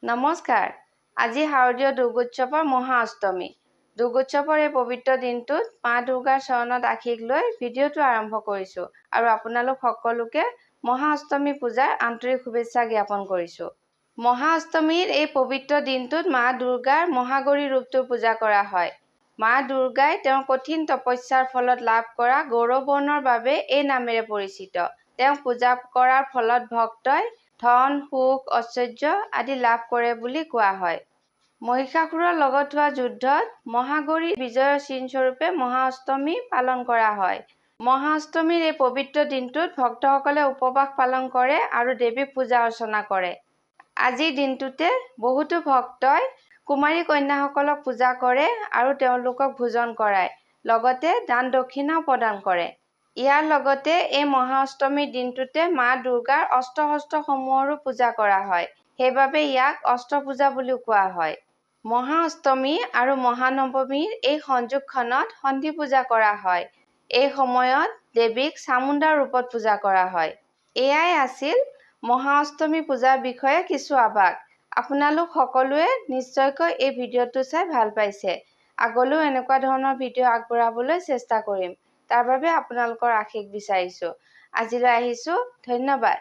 নমস্কাৰ। আজি শাৰদীয় দুৰ্গোৎসৱৰ মহাষ্টমী। দুৰ্গোৎসৱৰ এই পবিত্ৰ দিনটোত মা দুৰ্গাৰ চৰণত আশীষ লৈ ভিডিঅ'টো আৰম্ভ কৰিছোঁ আৰু আপোনালোক সকলোকে মহাষ্টমী পূজাৰ আন্তৰিক শুভেচ্ছা জ্ঞাপন কৰিছোঁ। মহাষ্টমীৰ এই পবিত্ৰ দিনটোত মা দুৰ্গাৰ মহাগৌৰী ৰূপটো পূজা কৰা হয়। মা দুৰ্গাই তেওঁৰ কঠিন তপস্যাৰ ফলত লাভ কৰা গৌৰৱৰ্ণৰ বাবে এই নামেৰে পৰিচিত। তেওঁক পূজা কৰাৰ ফলত ভক্তই ধন, সুখ, ঐশ্বৰ্য আদি লাভ কৰে বুলি কোৱা হয়। মহিষাসুৰৰ লগত হোৱা যুদ্ধত মহাগৌৰী বিজয়ৰ চিনস্বৰূপে মহাষ্টমী পালন কৰা হয়। মহাষ্টমীৰ এই পবিত্ৰ দিনটোত ভক্তসকলে উপবাস পালন কৰে আৰু দেৱীক পূজা অৰ্চনা কৰে। আজিৰ দিনটোতে বহুতো ভক্তই কুমাৰী কন্যাসকলক পূজা কৰে আৰু তেওঁলোকক ভোজন কৰায়, লগতে দান দক্ষিণাও প্ৰদান কৰে। ইয়াৰ লগতে এই মহাষ্টমীৰ দিনটোতে মা দুৰ্গাৰ অস্ত্ৰশস্ত্ৰসমূহৰো পূজা কৰা হয়। সেইবাবে ইয়াক অস্ত্ৰ পূজা বুলিও কোৱা হয়। মহাষ্টমী আৰু মহানৱমীৰ এই সংযোগখনত সন্ধি পূজা কৰা হয়। এই সময়ত দেৱীক চামুণ্ডাৰ ৰূপত পূজা কৰা হয়। এয়াই আছিল মহাষ্টমী পূজাৰ বিষয়ে কিছু আভাস। আপোনালোক সকলোৱে নিশ্চয়কৈ এই ভিডিঅ'টো চাই ভাল পাইছে। আগলৈও এনেকুৱা ধৰণৰ ভিডিঅ' আগবঢ়াবলৈ চেষ্টা কৰিম। তাৰ বাবে আপোনালোকৰ আশীষ বিচাৰিছোঁ। আজিলৈ আহিছোঁ। ধন্যবাদ।